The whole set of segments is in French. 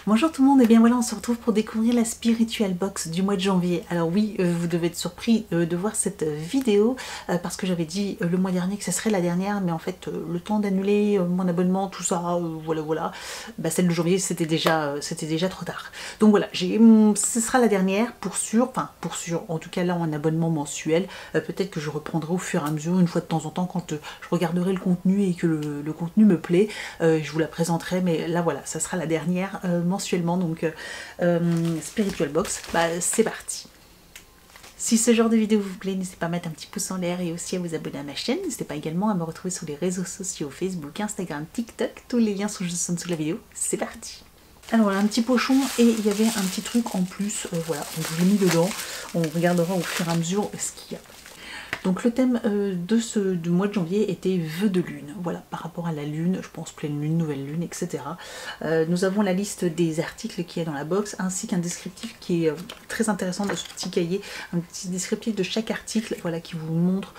Bonjour tout le monde, et bien voilà, on se retrouve pour découvrir la Spiritual Box du mois de janvier. Alors oui, vous devez être surpris de voir cette vidéo parce que j'avais dit le mois dernier que ce serait la dernière, mais en fait le temps d'annuler mon abonnement, tout ça, voilà, bah, celle de janvier c'était déjà trop tard. Donc voilà, ce sera la dernière pour sûr, en tout cas là en abonnement mensuel. Peut-être que je reprendrai au fur et à mesure, une fois de temps en temps, quand je regarderai le contenu et que le contenu me plaît, je vous la présenterai, mais là voilà, ça sera la dernière mensuellement, donc Spiritual Box, bah, c'est parti. Si ce genre de vidéo vous plaît, n'hésitez pas à mettre un petit pouce en l'air et aussi à vous abonner à ma chaîne. N'hésitez pas également à me retrouver sur les réseaux sociaux, Facebook, Instagram, TikTok. Tous les liens sont juste en dessous de la vidéo. C'est parti. Alors voilà, un petit pochon et il y avait un petit truc en plus, voilà, donc je l'ai mis dedans. On regardera au fur et à mesure ce qu'il y a. Donc le thème du mois de janvier était vœux de lune, voilà, par rapport à la lune, je pense pleine lune, nouvelle lune, etc. Nous avons la liste des articles qui est dans la box, ainsi qu'un descriptif qui est très intéressant de ce petit cahier, un petit descriptif de chaque article, voilà, qui vous montre,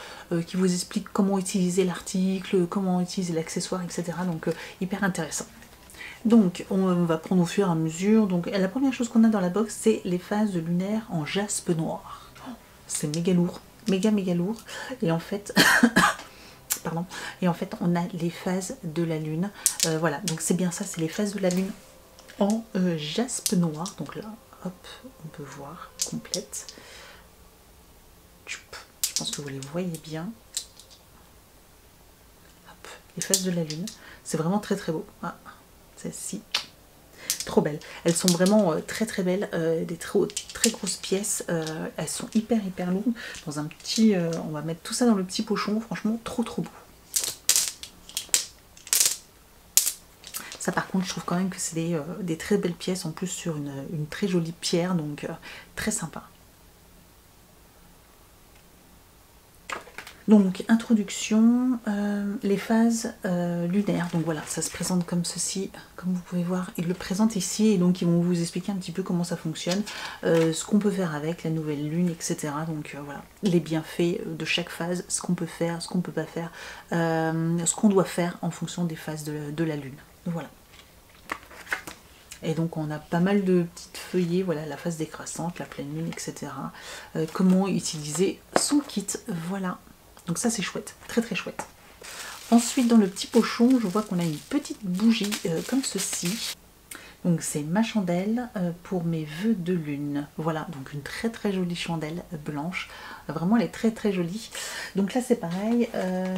qui vous explique comment utiliser l'article, comment utiliser l'accessoire, etc. Donc hyper intéressant. Donc on va prendre au fur et à mesure. Donc la première chose qu'on a dans la box, c'est les phases lunaires en jaspe noir. C'est méga lourd. Méga lourd, et en fait pardon, et en fait on a les phases de la lune, voilà, donc c'est bien ça, c'est les phases de la lune en jaspe noir. Donc là hop, on peut voir complète, je pense que vous les voyez bien. Hop, les phases de la lune, c'est vraiment très beau. Celle-ci, trop belles, elles sont vraiment très belles, des très grosses pièces, elles sont hyper lourdes, dans un petit, on va mettre tout ça dans le petit pochon, franchement trop beau. Ça par contre je trouve quand même que c'est des très belles pièces, en plus sur une très jolie pierre, donc très sympa. Donc, introduction, les phases lunaires. Donc voilà, ça se présente comme ceci, comme vous pouvez voir. Ils le présentent ici, et donc ils vont vous expliquer un petit peu comment ça fonctionne, ce qu'on peut faire avec la nouvelle lune, etc. Donc voilà, les bienfaits de chaque phase, ce qu'on peut faire, ce qu'on peut pas faire, ce qu'on doit faire en fonction des phases de la lune. Donc voilà. Et donc on a pas mal de petites feuillets, voilà, la phase décroissante, la pleine lune, etc. Comment utiliser son kit, voilà. Donc ça c'est chouette, très chouette. Ensuite dans le petit pochon, je vois qu'on a une petite bougie comme ceci. Donc c'est ma chandelle pour mes vœux de lune. Voilà, donc une très jolie chandelle blanche. Vraiment elle est très jolie. Donc là c'est pareil,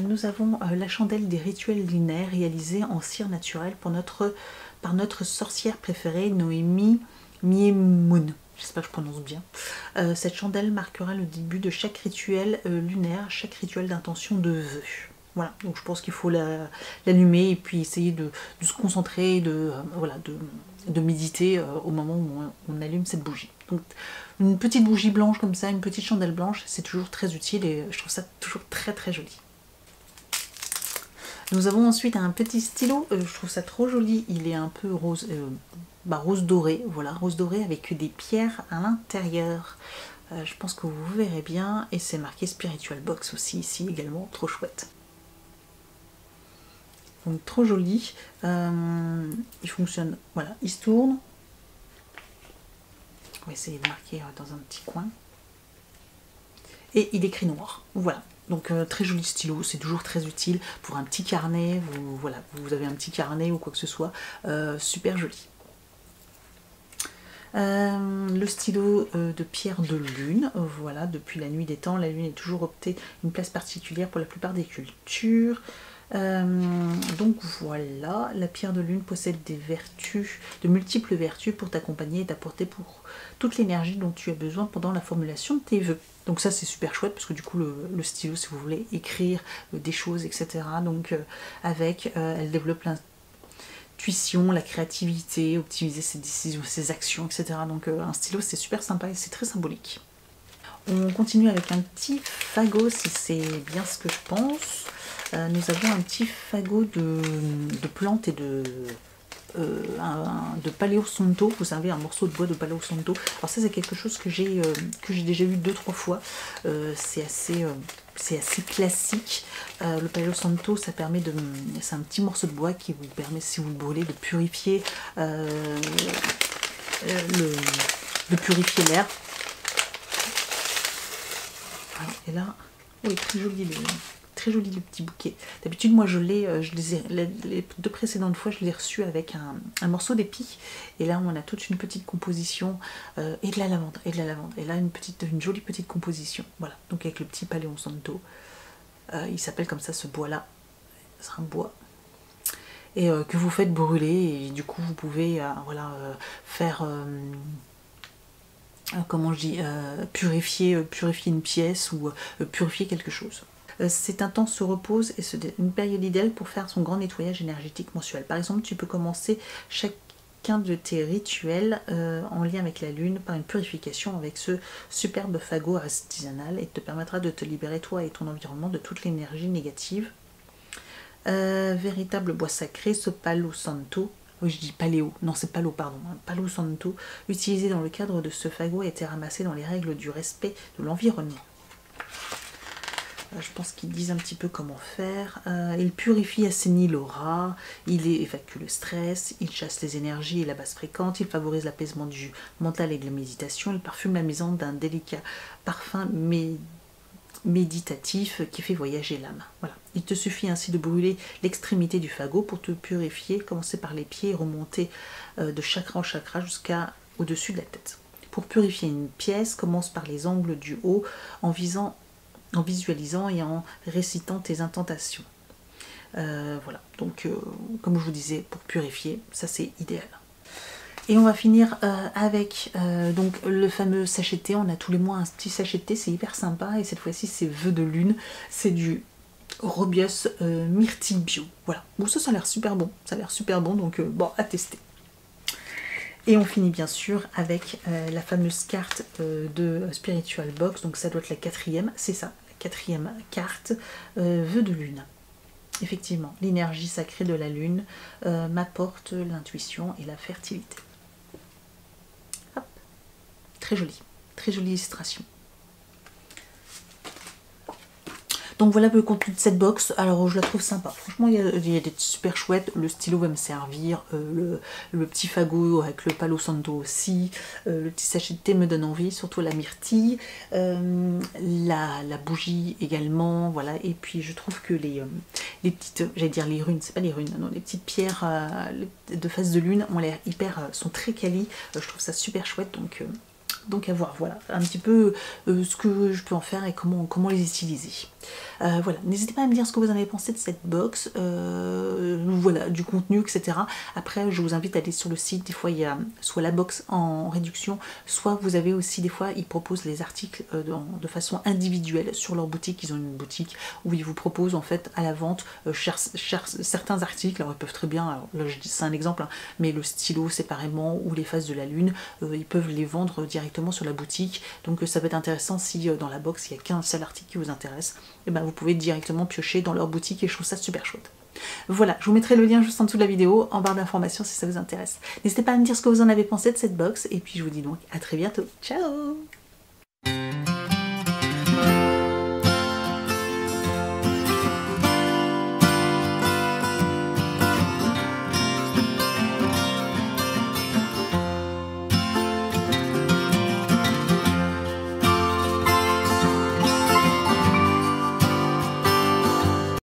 nous avons la chandelle des rituels lunaires réalisée en cire naturelle par notre sorcière préférée, Noémie Miemoun. J'espère que je prononce bien. Cette chandelle marquera le début de chaque rituel lunaire, chaque rituel d'intention de vœux. Voilà, donc je pense qu'il faut l'allumer et puis essayer de se concentrer, voilà, de méditer au moment où on allume cette bougie. Donc une petite bougie blanche comme ça, une petite chandelle blanche, c'est toujours très utile et je trouve ça toujours très joli. Nous avons ensuite un petit stylo, je trouve ça trop joli, il est un peu rose, rose doré, voilà, rose doré avec des pierres à l'intérieur. Je pense que vous verrez bien, et c'est marqué Spiritual Box aussi ici également, trop chouette. Donc trop joli, il fonctionne, voilà, il se tourne. On va essayer de marquer dans un petit coin. Et il écrit noir, voilà. Donc très joli stylo, c'est toujours très utile pour un petit carnet, voilà, vous avez un petit carnet ou quoi que ce soit, super joli. Le stylo de pierre de lune, voilà, depuis la nuit des temps, la lune est toujours optée une place particulière pour la plupart des cultures. Donc voilà, la pierre de lune possède de multiples vertus pour t'accompagner et t'apporter pour toute l'énergie dont tu as besoin pendant la formulation de tes vœux. Donc ça c'est super chouette parce que du coup le stylo, si vous voulez écrire des choses, etc. Donc elle développe l'intuition, la créativité, optimiser ses décisions, ses actions, etc. Donc un stylo c'est super sympa et c'est très symbolique. On continue avec un petit fagot si c'est bien ce que je pense. Nous avons un petit fagot de plantes et de Palo Santo, vous savez, un morceau de bois de Palo Santo. Alors ça c'est quelque chose que j'ai déjà eu 2-3 fois, c'est assez classique. Le Palo Santo, ça permet c'est un petit morceau de bois qui vous permet, si vous le brûlez, de purifier de purifier l'air. Et là, oui, très joli le petit bouquet. D'habitude, moi, les 2 précédentes fois, je l'ai reçu avec un morceau d'épi. Et là, on a toute une petite composition et de la lavande, et de la lavande. Et là, une jolie petite composition. Voilà, donc avec le petit Palo Santo. Il s'appelle comme ça, ce bois-là. C'est un bois. Et que vous faites brûler. Et du coup, vous pouvez voilà, faire... comment je dis, purifier une pièce ou purifier quelque chose. C'est un temps se repose et une période idéale pour faire son grand nettoyage énergétique mensuel. Par exemple, tu peux commencer chacun de tes rituels en lien avec la lune par une purification avec ce superbe fagot artisanal et te permettra de te libérer toi et ton environnement de toute l'énergie négative. Véritable bois sacré, ce Palo Santo. Oui, je dis paléo, non c'est Palo, pardon, Palo Santo, utilisé dans le cadre de ce fagot, a été ramassé dans les règles du respect de l'environnement. Je pense qu'ils disent un petit peu comment faire. Il purifie, assainit l'aura, il évacue le stress, il chasse les énergies et la basse fréquente, il favorise l'apaisement du mental et de la méditation, il parfume la maison d'un délicat parfum méditatif qui fait voyager l'âme. Voilà. Il te suffit ainsi de brûler l'extrémité du fagot pour te purifier, commencer par les pieds et remonter de chakra en chakra jusqu'à au-dessus de la tête. Pour purifier une pièce, commence par les angles du haut en visualisant et en récitant tes incantations. Voilà, donc comme je vous disais, pour purifier, ça c'est idéal. Et on va finir avec donc le fameux sachet de thé. On a tous les mois un petit sachet de thé, c'est hyper sympa. Et cette fois-ci, c'est vœux de lune. C'est du Robios Myrtille Bio. Voilà, bon ça a l'air super bon. Ça a l'air super bon, donc bon, à tester. Et on finit bien sûr avec la fameuse carte de Spiritual Box. Donc ça doit être la 4e, c'est ça, la 4e carte, vœux de lune. Effectivement, l'énergie sacrée de la lune m'apporte l'intuition et la fertilité. Hop. Très jolie illustration. Donc voilà le contenu de cette box. Alors je la trouve sympa. Franchement, il y a des super chouettes. Le stylo va me servir. Le petit fagot avec le Palo Santo aussi. Le petit sachet de thé me donne envie. Surtout la myrtille. La bougie également. Voilà. Et puis je trouve que les petites, j'allais dire les runes, c'est pas les runes, non, les petites pierres de face de lune ont l'air sont très quali. Je trouve ça super chouette. Donc à voir, voilà, un petit peu ce que je peux en faire et comment les utiliser. Voilà, n'hésitez pas à me dire ce que vous en avez pensé de cette box, voilà, du contenu, etc. Après, je vous invite à aller sur le site, des fois il y a soit la box en réduction, soit vous avez aussi, des fois, ils proposent les articles de façon individuelle sur leur boutique. Ils ont une boutique où ils vous proposent en fait à la vente certains articles. Alors ils peuvent très bien, alors là je dis c'est un exemple, hein, mais le stylo séparément ou les faces de la lune, ils peuvent les vendre directement sur la boutique. Donc ça peut être intéressant si dans la box il n'y a qu'un seul article qui vous intéresse, et ben vous pouvez directement piocher dans leur boutique et je trouve ça super chouette. Voilà, je vous mettrai le lien juste en dessous de la vidéo, en barre d'informations si ça vous intéresse. N'hésitez pas à me dire ce que vous en avez pensé de cette box et puis je vous dis donc à très bientôt. Ciao!